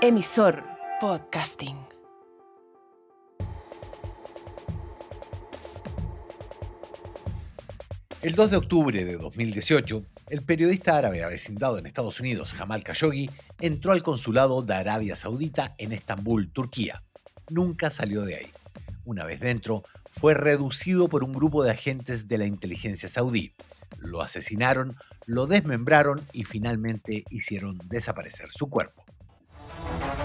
Emisor Podcasting. El 2 de octubre de 2018, el periodista árabe avecindado en Estados Unidos, Jamal Khashoggi, entró al consulado de Arabia Saudita en Estambul, Turquía. Nunca salió de ahí. Una vez dentro, fue reducido por un grupo de agentes de la inteligencia saudí. Lo asesinaron, lo desmembraron y finalmente hicieron desaparecer su cuerpo.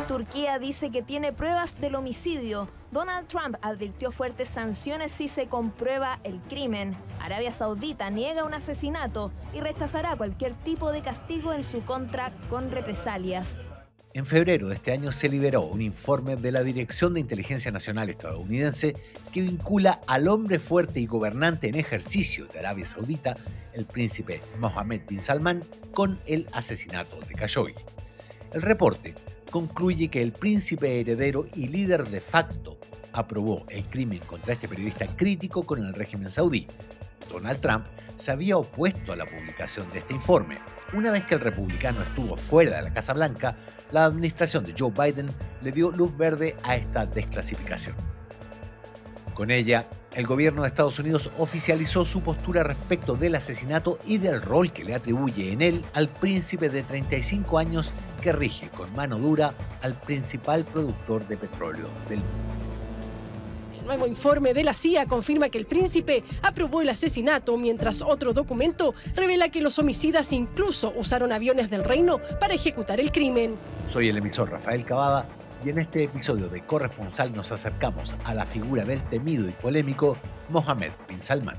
Turquía dice que tiene pruebas del homicidio. Donald Trump advirtió fuertes sanciones si se comprueba el crimen. Arabia Saudita niega un asesinato y rechazará cualquier tipo de castigo en su contra con represalias. En febrero de este año se liberó un informe de la Dirección de Inteligencia Nacional estadounidense que vincula al hombre fuerte y gobernante en ejercicio de Arabia Saudita, el príncipe Mohammed bin Salman, con el asesinato de Khashoggi. El reporte concluye que el príncipe heredero y líder de facto aprobó el crimen contra este periodista crítico con el régimen saudí. Donald Trump se había opuesto a la publicación de este informe. Una vez que el republicano estuvo fuera de la Casa Blanca, la administración de Joe Biden le dio luz verde a esta desclasificación. Con ella, el gobierno de Estados Unidos oficializó su postura respecto del asesinato y del rol que le atribuye en él al príncipe de 35 años que rige con mano dura al principal productor de petróleo del mundo. El nuevo informe de la CIA confirma que el príncipe aprobó el asesinato, mientras otro documento revela que los homicidas incluso usaron aviones del reino para ejecutar el crimen. Soy el emisor Rafael Cavada y en este episodio de Corresponsal nos acercamos a la figura del temido y polémico Mohammed bin Salman.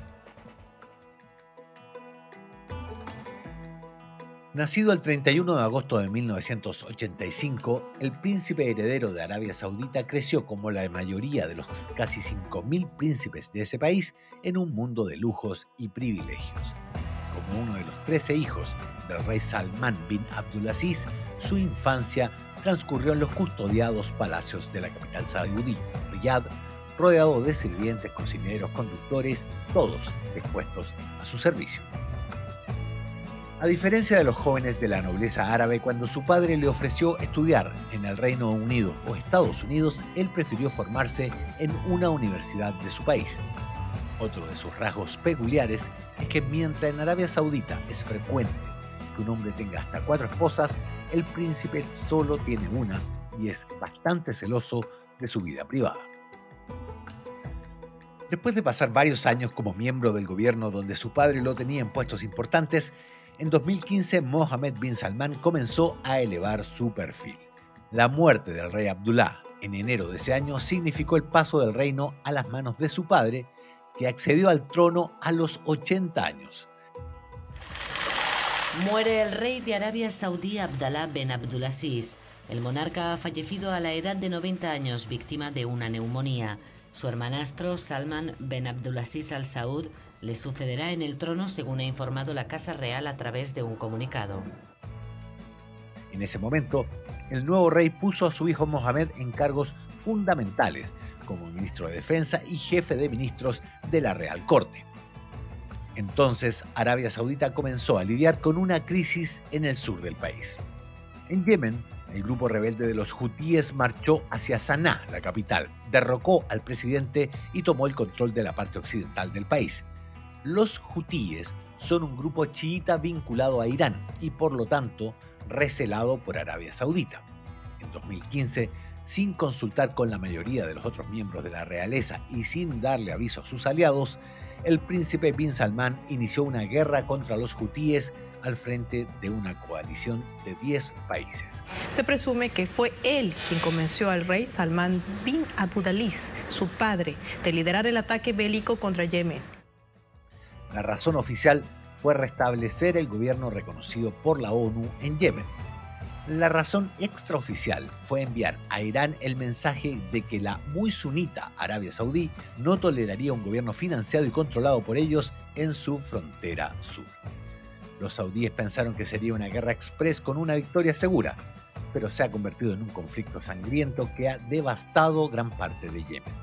Nacido el 31 de agosto de 1985, el príncipe heredero de Arabia Saudita creció como la mayoría de los casi 5.000 príncipes de ese país en un mundo de lujos y privilegios. Como uno de los 13 hijos del rey Salman bin Abdulaziz, su infancia transcurrió en los custodiados palacios de la capital saudí, Riyadh, rodeado de sirvientes, cocineros, conductores, todos dispuestos a su servicio. A diferencia de los jóvenes de la nobleza árabe, cuando su padre le ofreció estudiar en el Reino Unido o Estados Unidos, él prefirió formarse en una universidad de su país. Otro de sus rasgos peculiares es que mientras en Arabia Saudita es frecuente que un hombre tenga hasta 4 esposas, el príncipe solo tiene una y es bastante celoso de su vida privada. Después de pasar varios años como miembro del gobierno donde su padre lo tenía en puestos importantes, en 2015 Mohammed bin Salman comenzó a elevar su perfil. La muerte del rey Abdullah en enero de ese año significó el paso del reino a las manos de su padre, que accedió al trono a los 80 años. Muere el rey de Arabia Saudí Abdallah bin Abdulaziz. El monarca ha fallecido a la edad de 90 años, víctima de una neumonía. Su hermanastro Salman bin Abdulaziz Al Saud le sucederá en el trono, según ha informado la Casa Real a través de un comunicado. En ese momento, el nuevo rey puso a su hijo Mohammed en cargos fundamentales, como ministro de Defensa y jefe de ministros de la Real Corte. Entonces, Arabia Saudita comenzó a lidiar con una crisis en el sur del país. En Yemen, el grupo rebelde de los hutíes marchó hacia Saná, la capital, derrocó al presidente y tomó el control de la parte occidental del país. Los hutíes son un grupo chiita vinculado a Irán y, por lo tanto, recelado por Arabia Saudita. En 2015, sin consultar con la mayoría de los otros miembros de la realeza y sin darle aviso a sus aliados, el príncipe bin Salman inició una guerra contra los hutíes al frente de una coalición de 10 países. Se presume que fue él quien convenció al rey Salman bin Abdulaziz, su padre, de liderar el ataque bélico contra Yemen. La razón oficial fue restablecer el gobierno reconocido por la ONU en Yemen. La razón extraoficial fue enviar a Irán el mensaje de que la muy sunita Arabia Saudí no toleraría un gobierno financiado y controlado por ellos en su frontera sur. Los saudíes pensaron que sería una guerra express con una victoria segura, pero se ha convertido en un conflicto sangriento que ha devastado gran parte de Yemen.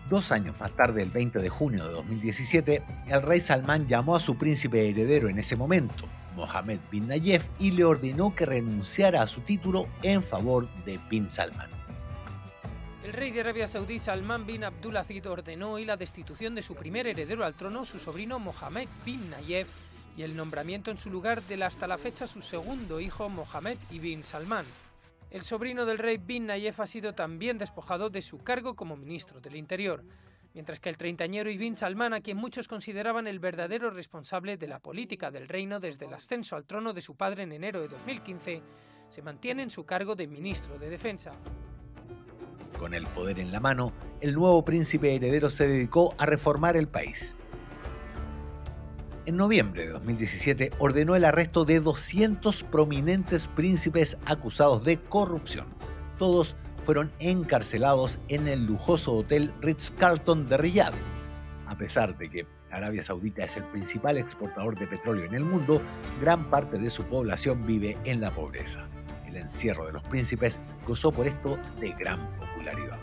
2 años más tarde, el 20 de junio de 2017, el rey Salman llamó a su príncipe heredero en ese momento, Mohammed bin Nayef y le ordenó que renunciara a su título en favor de bin Salman. El rey de Arabia Saudí, Salman bin Abdulaziz, ordenó hoy la destitución de su primer heredero al trono, su sobrino Mohammed bin Nayef, y el nombramiento en su lugar del hasta la fecha su segundo hijo, Mohammed bin Salman. El sobrino del rey bin Nayef ha sido también despojado de su cargo como ministro del Interior, mientras que el treintañero bin Salman, a quien muchos consideraban el verdadero responsable de la política del reino desde el ascenso al trono de su padre en enero de 2015, se mantiene en su cargo de ministro de Defensa. Con el poder en la mano, el nuevo príncipe heredero se dedicó a reformar el país. En noviembre de 2017 ordenó el arresto de 200 prominentes príncipes acusados de corrupción. Todos fueron encarcelados en el lujoso hotel Ritz-Carlton de Riyadh. A pesar de que Arabia Saudita es el principal exportador de petróleo en el mundo, gran parte de su población vive en la pobreza. El encierro de los príncipes gozó por esto de gran popularidad.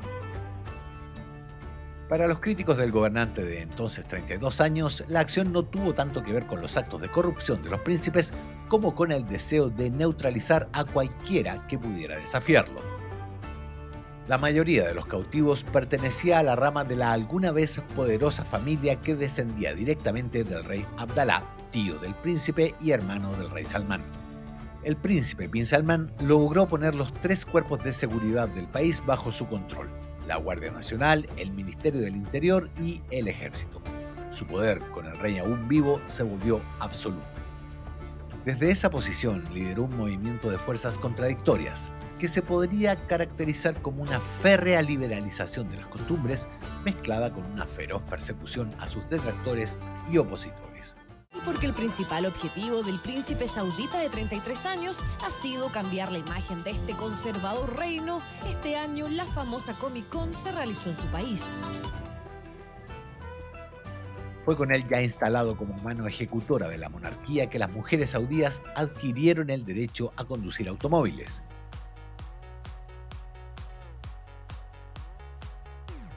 Para los críticos del gobernante de entonces 32 años, la acción no tuvo tanto que ver con los actos de corrupción de los príncipes como con el deseo de neutralizar a cualquiera que pudiera desafiarlo. La mayoría de los cautivos pertenecía a la rama de la alguna vez poderosa familia que descendía directamente del rey Abdalá, tío del príncipe y hermano del rey Salman. El príncipe bin Salman logró poner los 3 cuerpos de seguridad del país bajo su control: la Guardia Nacional, el Ministerio del Interior y el Ejército. Su poder, con el rey aún vivo, se volvió absoluto. Desde esa posición lideró un movimiento de fuerzas contradictorias, que se podría caracterizar como una férrea liberalización de las costumbres, mezclada con una feroz persecución a sus detractores y opositores. Porque el principal objetivo del príncipe saudita de 33 años ha sido cambiar la imagen de este conservador reino. Este año la famosa Comic Con se realizó en su país. Fue con él ya instalado como mano ejecutora de la monarquía que las mujeres saudíes adquirieron el derecho a conducir automóviles.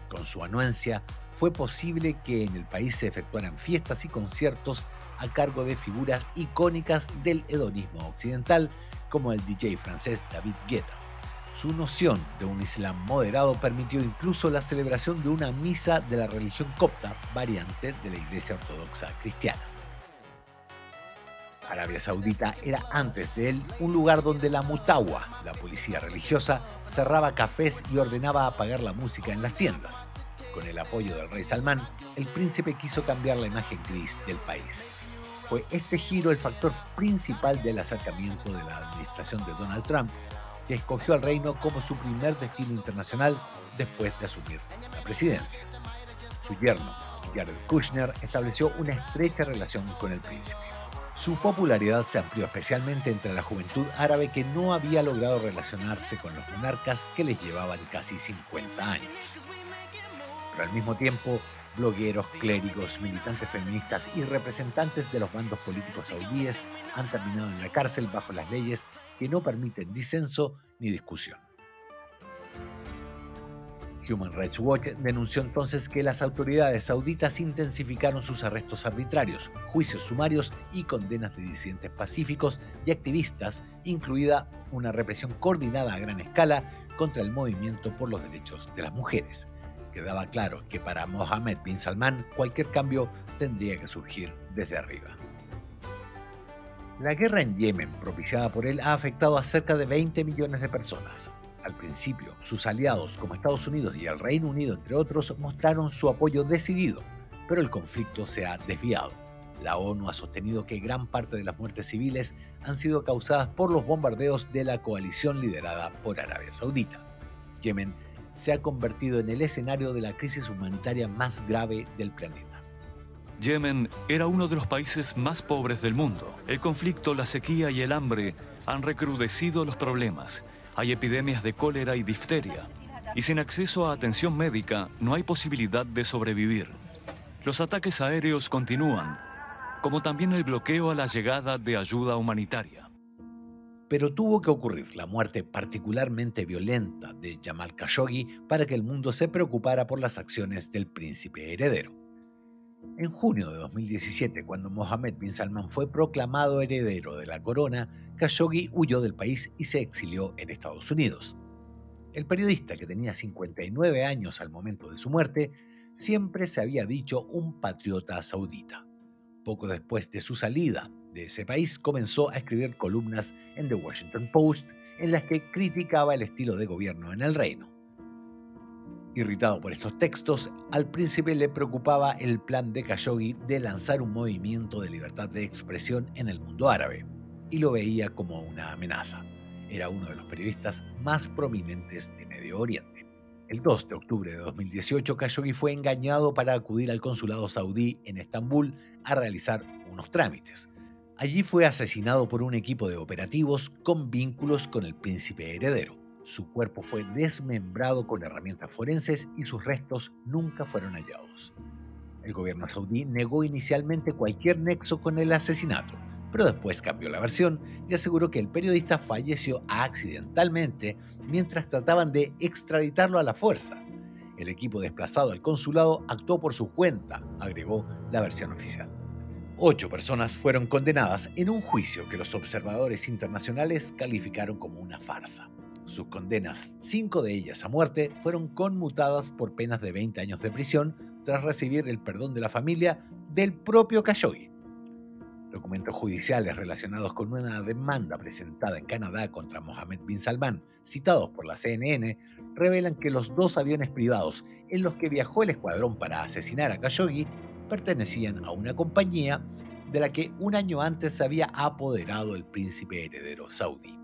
Con su anuencia, fue posible que en el país se efectuaran fiestas y conciertos a cargo de figuras icónicas del hedonismo occidental, como el DJ francés David Guetta. Su noción de un islam moderado permitió incluso la celebración de una misa de la religión copta, variante de la Iglesia Ortodoxa cristiana. Arabia Saudita era antes de él un lugar donde la mutawa, la policía religiosa, cerraba cafés y ordenaba apagar la música en las tiendas. Con el apoyo del rey Salman, el príncipe quiso cambiar la imagen gris del país. Fue este giro el factor principal del acercamiento de la administración de Donald Trump, que escogió al reino como su primer destino internacional después de asumir la presidencia. Su yerno, Jared Kushner, estableció una estrecha relación con el príncipe. Su popularidad se amplió especialmente entre la juventud árabe que no había logrado relacionarse con los monarcas que les llevaban casi 50 años. Pero al mismo tiempo, blogueros, clérigos, militantes feministas y representantes de los bandos políticos saudíes han terminado en la cárcel bajo las leyes que no permiten disenso ni discusión. Human Rights Watch denunció entonces que las autoridades sauditas intensificaron sus arrestos arbitrarios, juicios sumarios y condenas de disidentes pacíficos y activistas, incluida una represión coordinada a gran escala contra el movimiento por los derechos de las mujeres. Quedaba claro que para Mohammed bin Salman cualquier cambio tendría que surgir desde arriba. La guerra en Yemen, propiciada por él, ha afectado a cerca de 20 millones de personas. Al principio, sus aliados como Estados Unidos y el Reino Unido, entre otros, mostraron su apoyo decidido, pero el conflicto se ha desviado. La ONU ha sostenido que gran parte de las muertes civiles han sido causadas por los bombardeos de la coalición liderada por Arabia Saudita. Yemen se ha convertido en el escenario de la crisis humanitaria más grave del planeta. Yemen era uno de los países más pobres del mundo. El conflicto, la sequía y el hambre han recrudecido los problemas. Hay epidemias de cólera y difteria. Y sin acceso a atención médica, no hay posibilidad de sobrevivir. Los ataques aéreos continúan, como también el bloqueo a la llegada de ayuda humanitaria. Pero tuvo que ocurrir la muerte particularmente violenta de Jamal Khashoggi para que el mundo se preocupara por las acciones del príncipe heredero. En junio de 2017, cuando Mohammed bin Salman fue proclamado heredero de la corona, Khashoggi huyó del país y se exilió en Estados Unidos. El periodista, que tenía 59 años al momento de su muerte, siempre se había dicho un patriota saudita. Poco después de su salida de ese país, comenzó a escribir columnas en The Washington Post en las que criticaba el estilo de gobierno en el reino. Irritado por estos textos, al príncipe le preocupaba el plan de Khashoggi de lanzar un movimiento de libertad de expresión en el mundo árabe, y lo veía como una amenaza. Era uno de los periodistas más prominentes de Medio Oriente. El 2 de octubre de 2018, Khashoggi fue engañado para acudir al consulado saudí en Estambul a realizar unos trámites. Allí fue asesinado por un equipo de operativos con vínculos con el príncipe heredero. Su cuerpo fue desmembrado con herramientas forenses y sus restos nunca fueron hallados. El gobierno saudí negó inicialmente cualquier nexo con el asesinato, pero después cambió la versión y aseguró que el periodista falleció accidentalmente mientras trataban de extraditarlo a la fuerza. El equipo desplazado al consulado actuó por su cuenta, agregó la versión oficial. 8 personas fueron condenadas en un juicio que los observadores internacionales calificaron como una farsa. Sus condenas, 5 de ellas a muerte, fueron conmutadas por penas de 20 años de prisión tras recibir el perdón de la familia del propio Khashoggi. Documentos judiciales relacionados con una demanda presentada en Canadá contra Mohammed bin Salman, citados por la CNN, revelan que los 2 aviones privados en los que viajó el escuadrón para asesinar a Khashoggi pertenecían a una compañía de la que un año antes se había apoderado el príncipe heredero saudí.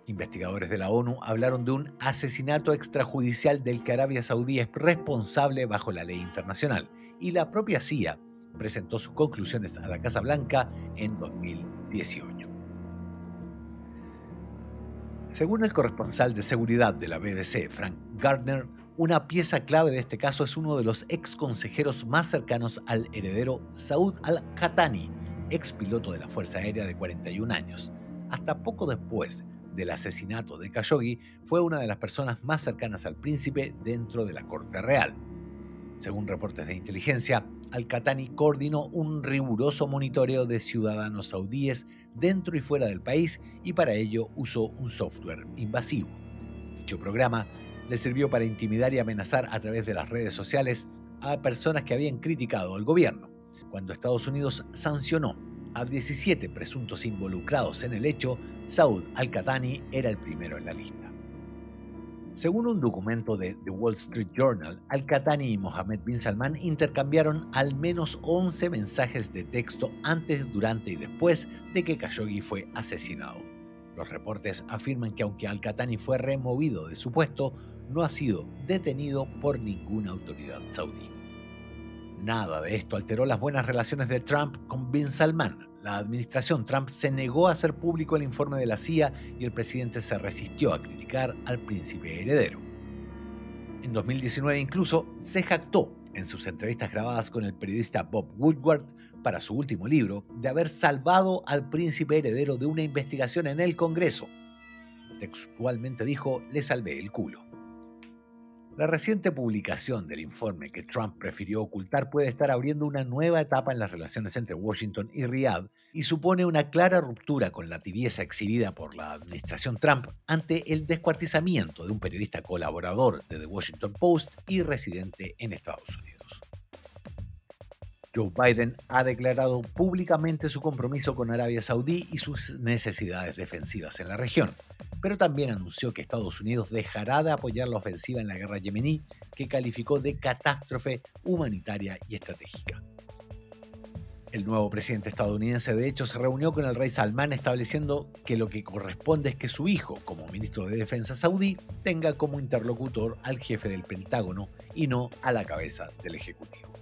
Investigadores de la ONU hablaron de un asesinato extrajudicial del que Arabia Saudí es responsable bajo la ley internacional, y la propia CIA presentó sus conclusiones a la Casa Blanca en 2018. Según el corresponsal de seguridad de la BBC, Frank Gardner, una pieza clave de este caso es uno de los ex consejeros más cercanos al heredero Saud al-Qahtani, ex piloto de la Fuerza Aérea de 41 años. Hasta poco después del asesinato de Khashoggi, fue una de las personas más cercanas al príncipe dentro de la corte real. Según reportes de inteligencia, al-Qahtani coordinó un riguroso monitoreo de ciudadanos saudíes dentro y fuera del país y para ello usó un software invasivo. Dicho programa le sirvió para intimidar y amenazar a través de las redes sociales a personas que habían criticado al gobierno. Cuando Estados Unidos sancionó a 17 presuntos involucrados en el hecho, Saud al-Qahtani era el primero en la lista. Según un documento de The Wall Street Journal, al-Qahtani y Mohammed bin Salman intercambiaron al menos 11 mensajes de texto antes, durante y después de que Khashoggi fue asesinado. Los reportes afirman que aunque al-Qahtani fue removido de su puesto, no ha sido detenido por ninguna autoridad saudí. Nada de esto alteró las buenas relaciones de Trump con bin Salman. La administración Trump se negó a hacer público el informe de la CIA y el presidente se resistió a criticar al príncipe heredero. En 2019 incluso se jactó en sus entrevistas grabadas con el periodista Bob Woodward para su último libro de haber salvado al príncipe heredero de una investigación en el Congreso. Textualmente dijo: "Le salvé el culo". La reciente publicación del informe que Trump prefirió ocultar puede estar abriendo una nueva etapa en las relaciones entre Washington y Riad y supone una clara ruptura con la tibieza exhibida por la administración Trump ante el descuartizamiento de un periodista colaborador de The Washington Post y residente en Estados Unidos. Joe Biden ha declarado públicamente su compromiso con Arabia Saudí y sus necesidades defensivas en la región, pero también anunció que Estados Unidos dejará de apoyar la ofensiva en la guerra yemení, que calificó de catástrofe humanitaria y estratégica. El nuevo presidente estadounidense, de hecho, se reunió con el rey Salmán estableciendo que lo que corresponde es que su hijo, como ministro de Defensa saudí, tenga como interlocutor al jefe del Pentágono y no a la cabeza del Ejecutivo.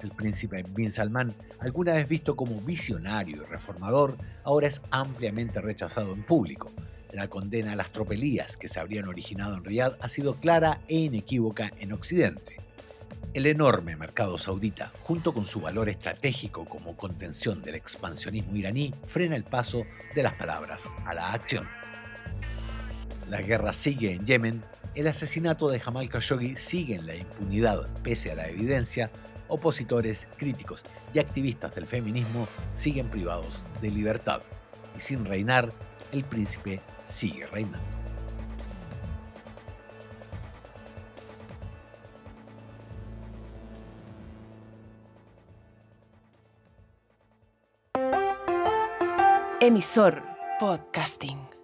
El príncipe bin Salman, alguna vez visto como visionario y reformador, ahora es ampliamente rechazado en público. La condena a las tropelías que se habrían originado en Riad ha sido clara e inequívoca en Occidente. El enorme mercado saudita, junto con su valor estratégico como contención del expansionismo iraní, frena el paso de las palabras a la acción. La guerra sigue en Yemen, el asesinato de Jamal Khashoggi sigue en la impunidad pese a la evidencia, opositores, críticos y activistas del feminismo siguen privados de libertad. Y sin reinar, el príncipe sigue reinando. Emisor Podcasting.